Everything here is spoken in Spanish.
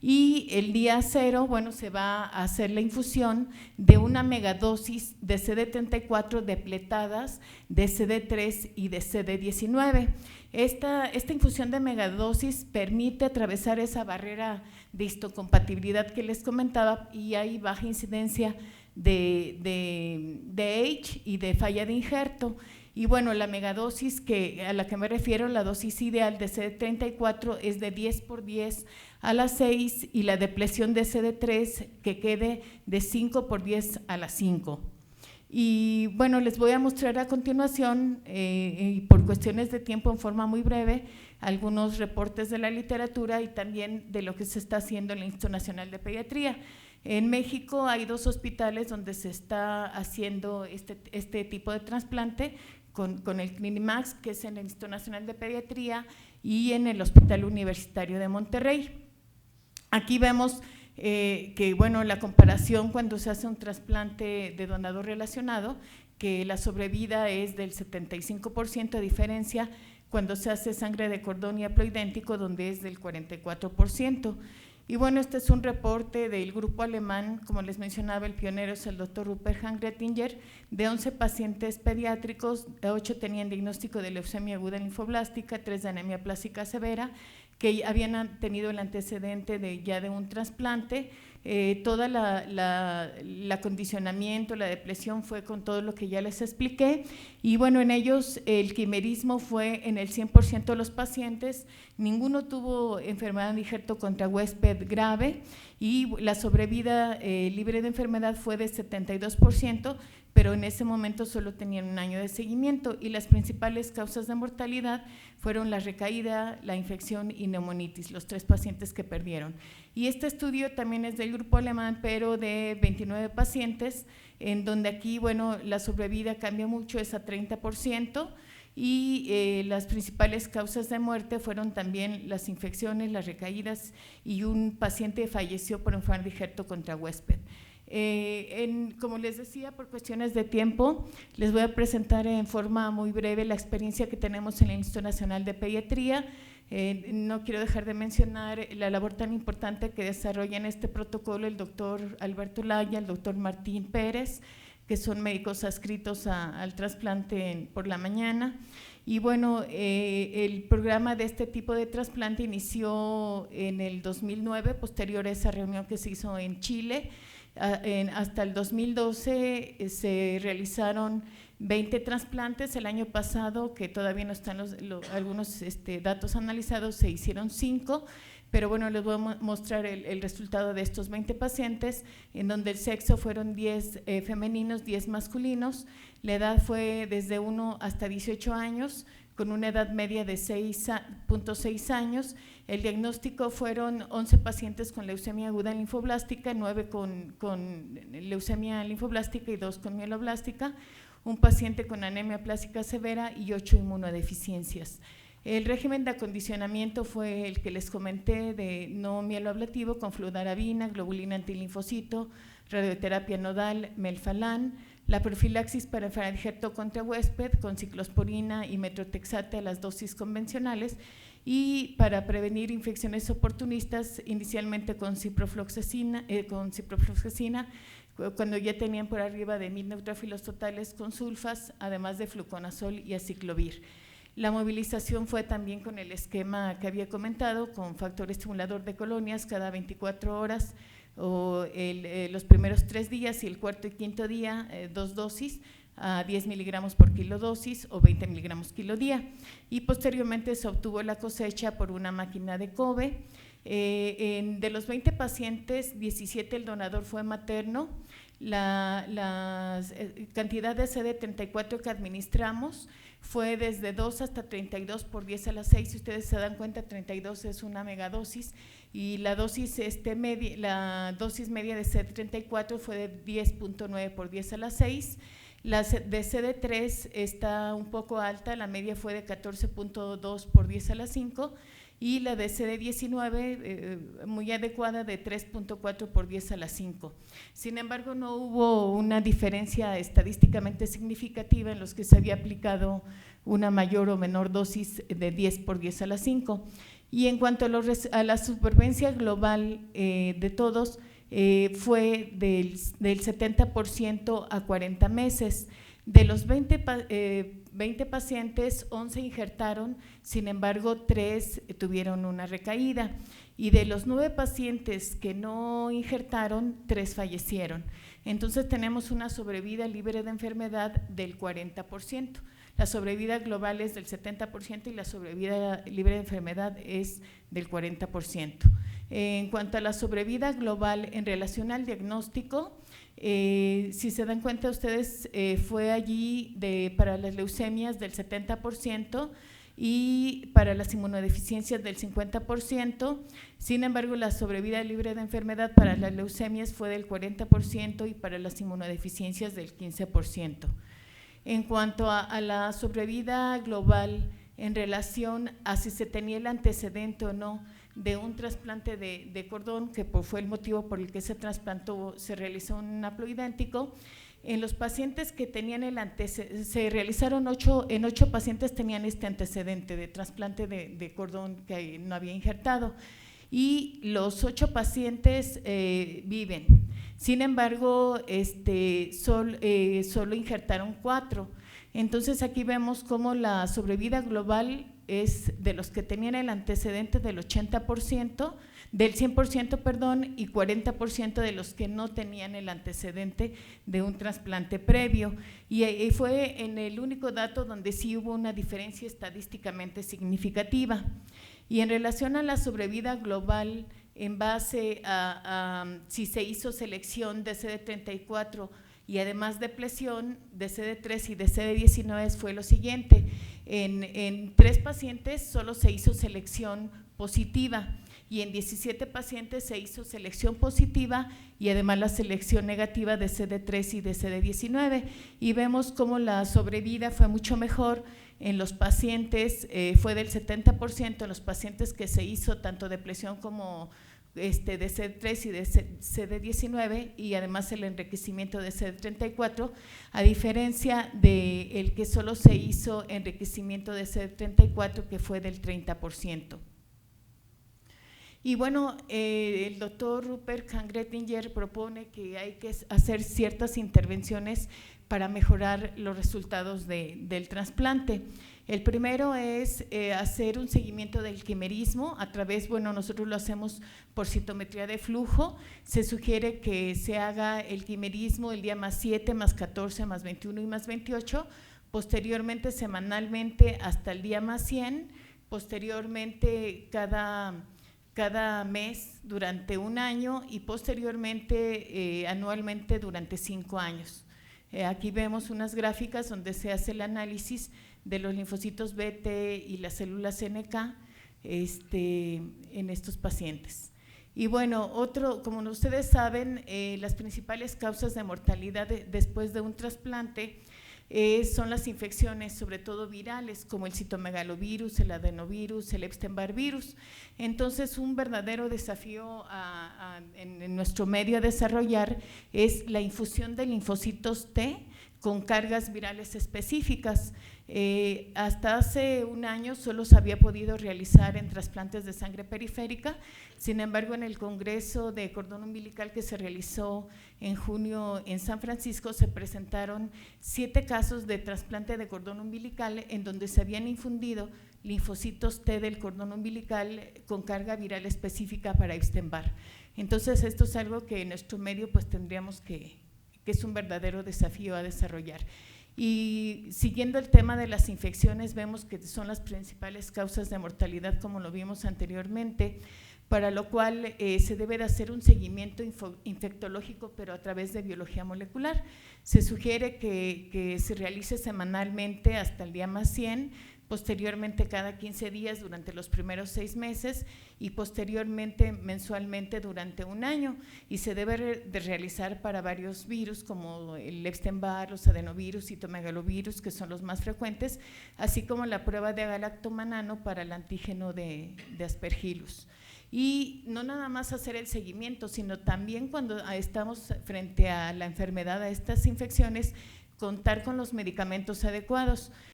y el día 0, bueno, se va a hacer la infusión de una megadosis de CD34 depletadas de CD3 y de CD19. Esta infusión de megadosis permite atravesar esa barrera de histocompatibilidad que les comentaba y hay baja incidencia de H y de falla de injerto. Y bueno, la megadosis a la que me refiero, la dosis ideal de CD34 es de 10×10 a la 6 y la depleción de CD3 que quede de 5×10 a la 5. Y bueno, les voy a mostrar a continuación, por cuestiones de tiempo en forma muy breve, algunos reportes de la literatura y también de lo que se está haciendo en el Instituto Nacional de Pediatría. En México hay 2 hospitales donde se está haciendo este tipo de trasplante, con el Clinimax, que es en el Instituto Nacional de Pediatría, y en el Hospital Universitario de Monterrey. Aquí vemos que, bueno, la comparación cuando se hace un trasplante de donador relacionado, que la sobrevida es del 75%, a diferencia cuando se hace sangre de cordón y haploidéntico, donde es del 44%. Y bueno, este es un reporte del grupo alemán, como les mencionaba, el pionero es el doctor Rupert Hahn-Grettinger, de 11 pacientes pediátricos, 8 tenían diagnóstico de leucemia aguda linfoblástica, 3 de anemia plástica severa, que habían tenido el antecedente de un trasplante. Toda el acondicionamiento, la depresión fue con todo lo que ya les expliqué, y bueno, en ellos el quimerismo fue en el 100% de los pacientes, ninguno tuvo enfermedad de injerto contra huésped grave y la sobrevida libre de enfermedad fue de 72%, pero en ese momento solo tenían 1 año de seguimiento y las principales causas de mortalidad fueron la recaída, la infección y neumonitis, los 3 pacientes que perdieron. Y este estudio también es del grupo alemán, pero de 29 pacientes, en donde aquí, bueno, la sobrevida cambia mucho, es a 30%, y las principales causas de muerte fueron también las infecciones, las recaídas, y un paciente falleció por enfermedad de injerto contra huésped. Como les decía, por cuestiones de tiempo, les voy a presentar en forma muy breve la experiencia que tenemos en el Instituto Nacional de Pediatría. No quiero dejar de mencionar la labor tan importante que desarrollan este protocolo el doctor Alberto Laya, el doctor Martín Pérez, que son médicos adscritos al trasplante por la mañana. Y bueno, el programa de este tipo de trasplante inició en el 2009, posterior a esa reunión que se hizo en Chile. Hasta el 2012 se realizaron 20 trasplantes. El año pasado, que todavía no están algunos datos analizados, se hicieron 5, pero bueno, les voy a mostrar el resultado de estos 20 pacientes, en donde el sexo fueron 10 femeninos, 10 masculinos, la edad fue desde 1 hasta 18 años, con una edad media de 6.6 años. El diagnóstico fueron 11 pacientes con leucemia aguda linfoblástica, 9 con leucemia linfoblástica y 2 con mieloblástica, un paciente con anemia plástica severa y 8 inmunodeficiencias. El régimen de acondicionamiento fue el que les comenté, de no mieloablativo, con fludarabina, globulina antilinfocito, radioterapia nodal, melfalán, la profilaxis para enfermedad de injerto contra huésped con ciclosporina y metrotexate a las dosis convencionales, y para prevenir infecciones oportunistas, inicialmente con ciprofloxacina, cuando ya tenían por arriba de 1000 neutrófilos totales, con sulfas, además de fluconazol y aciclovir. La movilización fue también con el esquema que había comentado, con factor estimulador de colonias cada 24 horas, o los primeros 3 días y el cuarto y quinto día, 2 dosis a 10 miligramos por kilodosis o 20 miligramos kilodía, y posteriormente se obtuvo la cosecha por una máquina de Kobe. De los 20 pacientes, 17 el donador fue materno. La cantidad de CD34 que administramos fue desde 2 hasta 32 por 10 a la 6, si ustedes se dan cuenta, 32 es una megadosis, y la dosis media de CD34 fue de 10.9 por 10 a la 6. La de CD3 está un poco alta, la media fue de 14.2 por 10 a la 5, y la de CD19 muy adecuada, de 3.4 por 10 a la 5. Sin embargo, no hubo una diferencia estadísticamente significativa en los que se había aplicado una mayor o menor dosis de 10 por 10 a la 5. Y en cuanto a la supervivencia global de todos, fue del 70% a 40 meses. De los 20 pacientes, 11 injertaron, sin embargo, 3 tuvieron una recaída. Y de los 9 pacientes que no injertaron, 3 fallecieron. Entonces tenemos una sobrevida libre de enfermedad del 40%. La sobrevida global es del 70% y la sobrevida libre de enfermedad es del 40%. En cuanto a la sobrevida global en relación al diagnóstico, si se dan cuenta ustedes, fue allí para las leucemias del 70% y para las inmunodeficiencias del 50%. Sin embargo, la sobrevida libre de enfermedad para las leucemias fue del 40% y para las inmunodeficiencias del 15%. En cuanto a la sobrevida global en relación a si se tenía el antecedente o no de un trasplante de cordón, que fue el motivo por el que se trasplantó, se realizó un haploidéntico. En los pacientes que tenían el antecedente, se realizaron 8 pacientes tenían este antecedente de trasplante de cordón que no había injertado, y los 8 pacientes viven. Sin embargo, solo injertaron 4. Entonces aquí vemos cómo la sobrevida global es de los que tenían el antecedente del 80%, del 100%, perdón, y 40% de los que no tenían el antecedente de un trasplante previo. Y fue en el único dato donde sí hubo una diferencia estadísticamente significativa. Y en relación a la sobrevida global, en base a si se hizo selección de CD34 y además depresión de CD3 y de CD19, fue lo siguiente: en 3 pacientes solo se hizo selección positiva y en 17 pacientes se hizo selección positiva y además la selección negativa de CD3 y de CD19, y vemos cómo la sobrevida fue mucho mejor en los pacientes, fue del 70% en los pacientes que se hizo tanto depresión como de CD3 y de CD19 y además el enriquecimiento de CD34, a diferencia del que solo se hizo enriquecimiento de CD34, que fue del 30%. Y bueno, el doctor Rupert Hangrettinger propone que hay que hacer ciertas intervenciones para mejorar los resultados del trasplante. El primero es hacer un seguimiento del quimerismo a través, bueno, nosotros lo hacemos por citometría de flujo. Se sugiere que se haga el quimerismo el día +7, +14, +21 y +28, posteriormente semanalmente hasta el día +100, posteriormente cada mes durante un año y posteriormente anualmente durante 5 años. Aquí vemos unas gráficas donde se hace el análisis de los linfocitos B, T y las células NK en estos pacientes. Y bueno, como ustedes saben, las principales causas de mortalidad después de un trasplante son las infecciones, sobre todo virales, como el citomegalovirus, el adenovirus, el Epstein-Barr virus. Entonces, un verdadero desafío en nuestro medio a desarrollar es la infusión de linfocitos T con cargas virales específicas. Hasta hace un año solo se había podido realizar en trasplantes de sangre periférica. Sin embargo, en el Congreso de Cordón Umbilical que se realizó en junio en San Francisco, se presentaron 7 casos de trasplante de cordón umbilical en donde se habían infundido linfocitos T del cordón umbilical con carga viral específica para Epstein-Barr. Entonces, esto es algo que en nuestro medio pues tendríamos que es un verdadero desafío a desarrollar. Y siguiendo el tema de las infecciones, vemos que son las principales causas de mortalidad, como lo vimos anteriormente, para lo cual se debe de hacer un seguimiento infectológico, pero a través de biología molecular. Se sugiere que se realice semanalmente hasta el día +100, posteriormente cada 15 días durante los primeros 6 meses y posteriormente mensualmente durante un año, y se debe de realizar para varios virus como el Epstein-Barr, los adenovirus, citomegalovirus, que son los más frecuentes, así como la prueba de galactomanano para el antígeno de Aspergillus. Y no nada más hacer el seguimiento, sino también cuando estamos frente a la enfermedad, a estas infecciones, contar con los medicamentos adecuados.